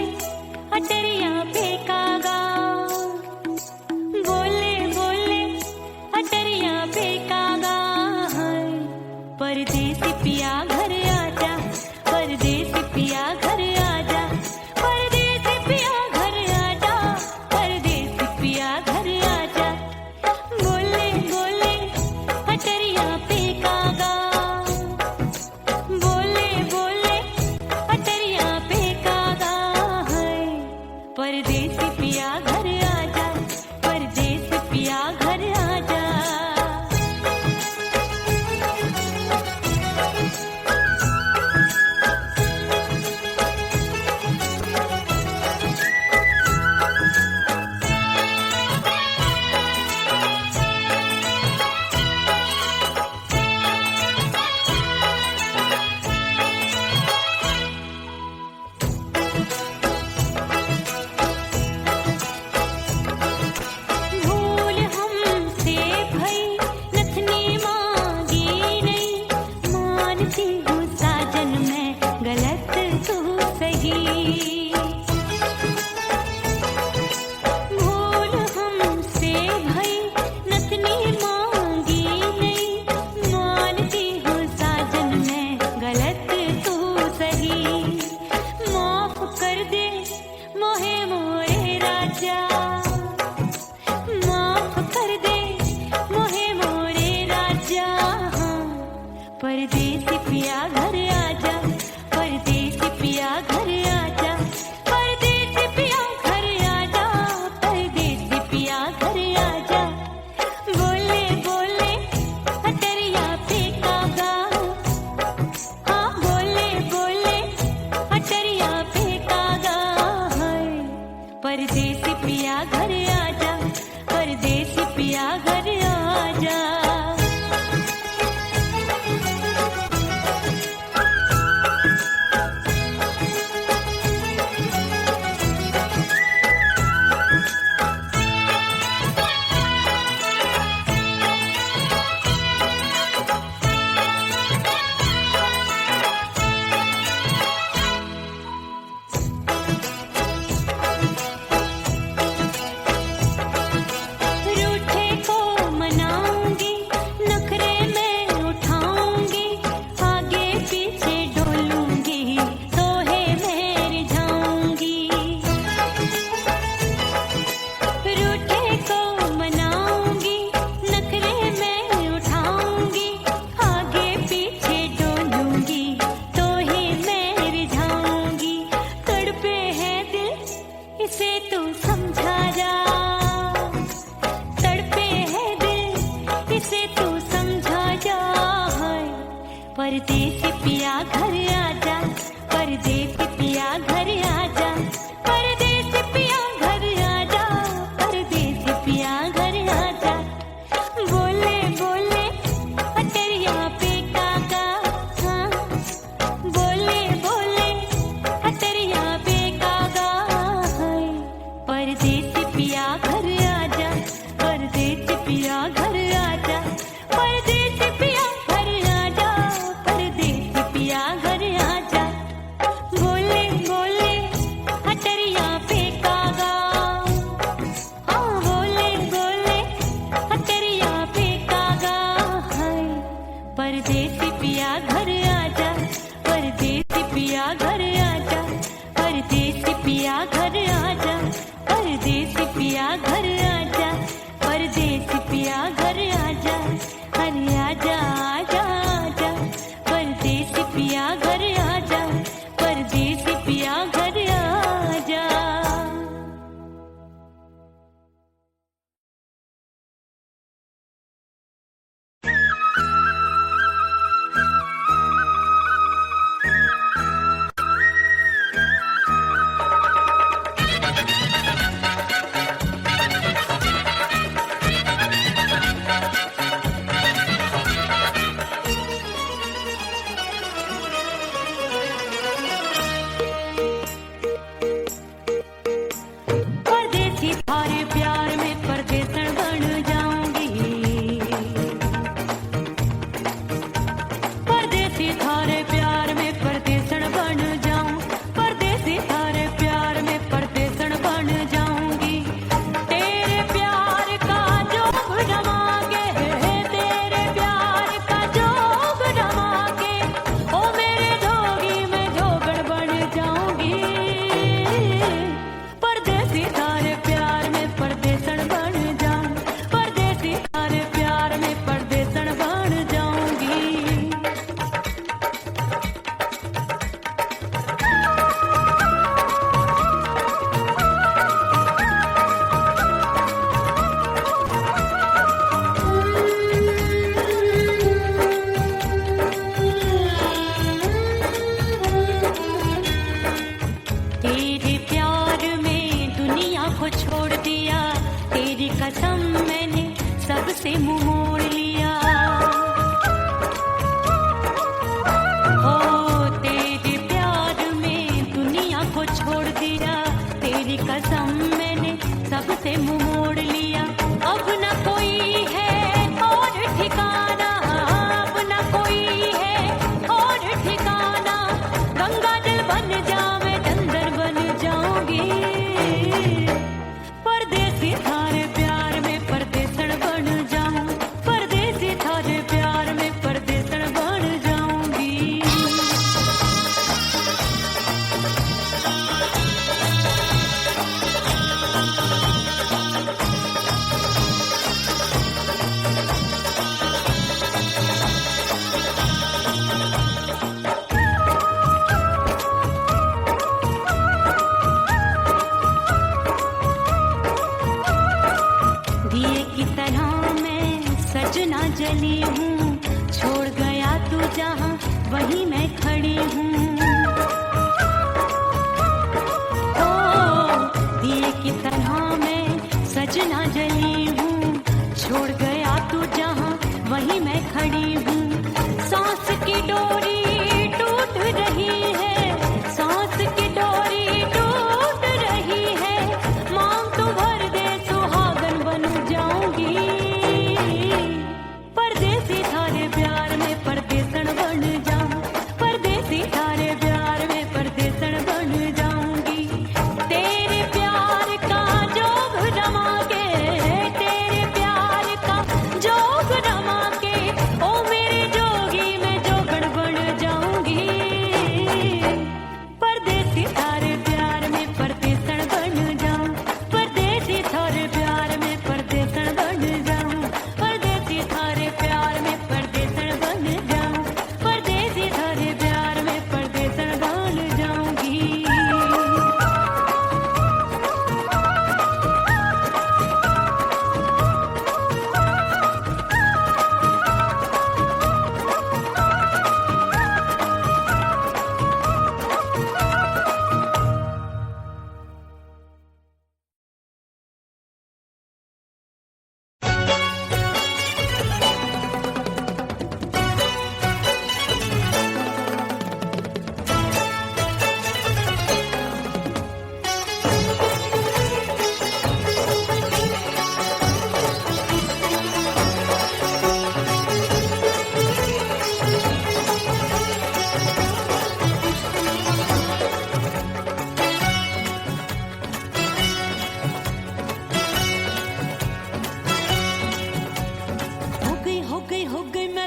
अटरिया फेंकागा, बोले बोले अटरिया फेंकागा, हाय परदेसी पिया घर आजा, परदेसी पिया घर आजा, परदेसी पिया घर आजा, परदेसी पिया घर आजा। बोले बोले अटरिया फेंकागा, बोले बोले अटरिया फेंकागा, हाय परदेसी पिया घर आजा, परदेसी पिया घर आजा। भूल हमसे भई नथनी मांगी नहीं, मानती हूँ साजन मैं गलत तू सही। भूल हमसे भई नथनी मांगी नहीं, मानती हूँ साजन मैं गलत तू सही। माफ कर दे मोहे मोरे राजा, माफ कर दे मोहे मोरे राजा, हाँ परदेसी पिया घर आजा, परदेसी पिया घर आजा, परदेसी पिया घर आजा, परदेसी पिया घर आजा। बोले बोले अटरिया फेंकागा, हाँ बोले बोले अटरिया फेंकागा, हाय परदेसी पिया घर आजा, परदेसी पिया घर आजा। परदेसी पिया घर आजा, परदेसी पिया घर आजा, परदेसी पिया घर आजा, परदेसी पिया घर आजा। बोले बोले अटरिया पे काका, हाँ बोले बोले अटरिया पे काका, हाय परदेसी पिया घर आजा, परदेसी पिया घर आजा, परदेसी पिया घर आजा, परदेसी पिया घर आजा। बोले बोले अटरिया पे कागा, हाँ बोले बोले अटरिया पे कागा, हाय परदेसी पिया घर आजा, परदेसी पिया घर आजा, परदेसी पिया घर आजा, परदेसी पिया घर आजा, परदेसी पिया घर आजा, अरे आजा आजा आजा, परदेसी पिया घर आजा, परदेसी पिया घर आजा। परदेसी थारे प्यार में परदेसन बन जाऊंगी, परदेसी थारे प्यार में परदेसन बन जाऊं, परदेसी थारे प्यार में परदेसन बन जाऊंगी। तेरे प्यार का जोग जमा के, तेरे प्यार का जोग जमा के, ओ मेरे जोगी मैं जोगड़ बन जाऊंगी। परदेसी थारे प्यार में परदेसन बन जाऊं, परदेसी थारे प्यार में परदेसन बन जाऊंगी। तेरे प्यार में दुनिया को छोड़ दिया, तेरी कसम मैंने सबसे मुंह मोड़ लिया। हो तेरे प्यार में दुनिया को छोड़ दिया, तेरी कसम मैंने सबसे मुंह मोड़ लिया। अब न कोई है और ठिकाना, अब न कोई है और ठिकाना, गंगा जल बन जा मैं चंदन बन जाऊंगी। परदेसी थारे प्यार में परदेसन बन जाऊं, परदेसी थारे प्यार में परदेसन बन जाऊंगी। दिए की तरह मैं सजना जली हूँ, छोड़ गया तू जहाँ वहीं मैं खड़ी हूँ। ओ दिए की तरह मैं सजना जली हूँ, छोड़ गया तू जहाँ वहीं मैं खड़ी हूँ। सांस की डोरी टूट रही है, सांस की डोरी टूट रही है, मांग तू भर दे सुहागन बन जाऊंगी। परदेसी थारे प्यार में परदेसन बन जाऊं, परदेसी थारे प्यार में परदेसन बन जाऊंगी। तेरे प्यार का जोग जमा के, तेरे प्यार का जोग जमा के, ओ मेरे जोगी मैं जोगड़ बन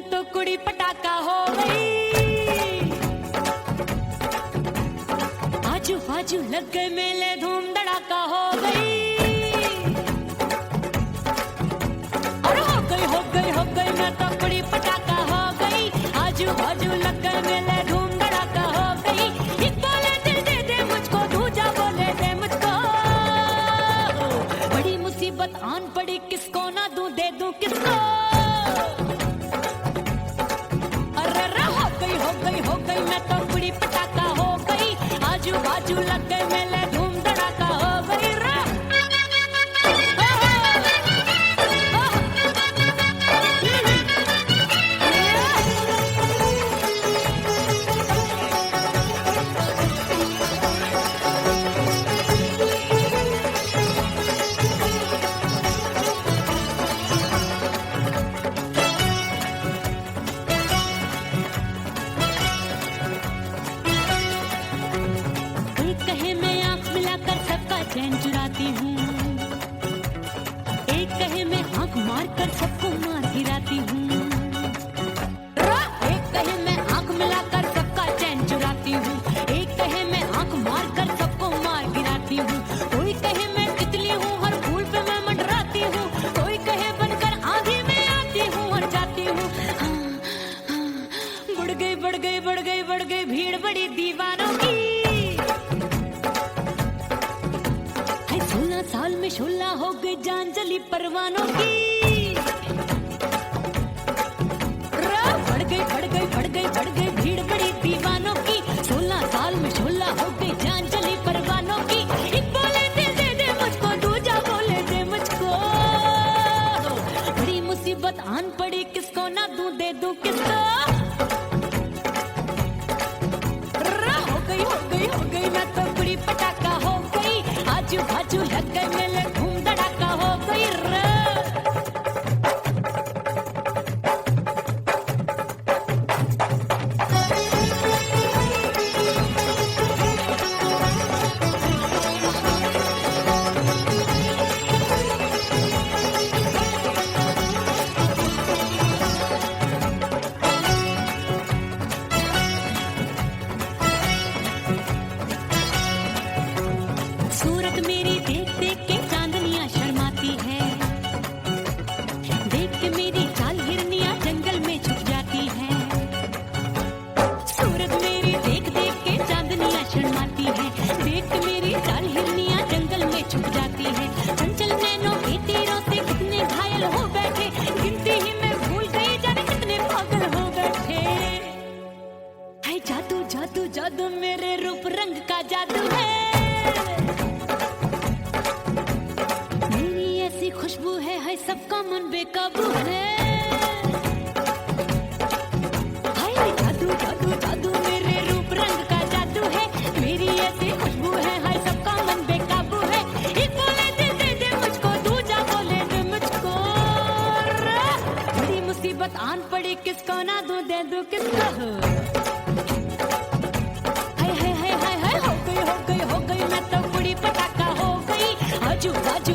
मैं तो कुड़ी पटाखा हो गई। आजू बाजू लग गए मेले, धूम धड़ाका हो गई। अरे हो गई मैं तो कुड़ी पटाखा हो गई। आजू बाजू लग गए मेले, धूम धड़ाका हो गई। एक बोले दिल दे दे मुझको, दूजा बोले दे मुझको। बड़ी मुसीबत आन पड़ी, किसको ना दूं दे दूं किसको। हो गई मैं तो कुड़ी पटाखा हो गई। आजू बाजू लग गए मेले, धूम धड़ाका हो गई रे। चैन चुराती हूँ, एक कहे मैं आंख मार कर सबको मार गिराती हूँ। एक कहे मैं आंख मिलाकर सबका चैन चुराती हूँ, एक कहे मैं आंख मार कर सबको मार गिराती हूँ। कोई कहे मैं तितली हूँ, हर फूल पे मैं मंडराती हूँ। कोई कहे बनकर आंधी में आती हूँ और जाती हूँ। बढ़ गई भीड़ बड़ी दीवानों की। 16 साल में शोला हो गई, जान जली परवानों की। बढ़ गई भीड़ बड़ी दीवानों की। 16 साल में शोला हो गई, जान जली परवानों की। एक बोले दिल दे दे मुझको, दूजा बोले दे मुझको। बड़ी मुसीबत आन पड़ी, किसको ना दूं दे दूं किसको। हो गई मैं तो कुड़ी पटाखा हो गई। आजू बाजू लग गए मेले, धूम धड़ाका हो गई रे। सूरत मेरी देख देख के चांदनियां शर्माती है। देख के मेरी चाल हिरनियां जंगल में छुप जाती है। सूरत मेरी देख देख के चांदनियां शर्माती है। देख के मेरी चाल हिरनियां जंगल में छुप जाती है। चंचल नैनों के तीरों से कितने घायल हो बैठे, गिनती ही मैं भूल गई जाने कितने पागल हो बैठे। है जादू जादू जादू मेरे रूप रंग का जादू है। खुशबू है सबका मन बेकाबू है। हाय जादू जादू जादू मेरे रूप रंग का जादू है। मेरी ऐसी खुशबू है, हाय सबका मन बेकाबू है। एक बोले दिल दे दे मुझको, दूजा बोले दे मुझको। बड़ी मुसीबत आन पड़ी, किसको ना दूं दे दूं किसको। हाय हो गई मैं तो कुड़ी पटाखा हो गई। आजू बाजू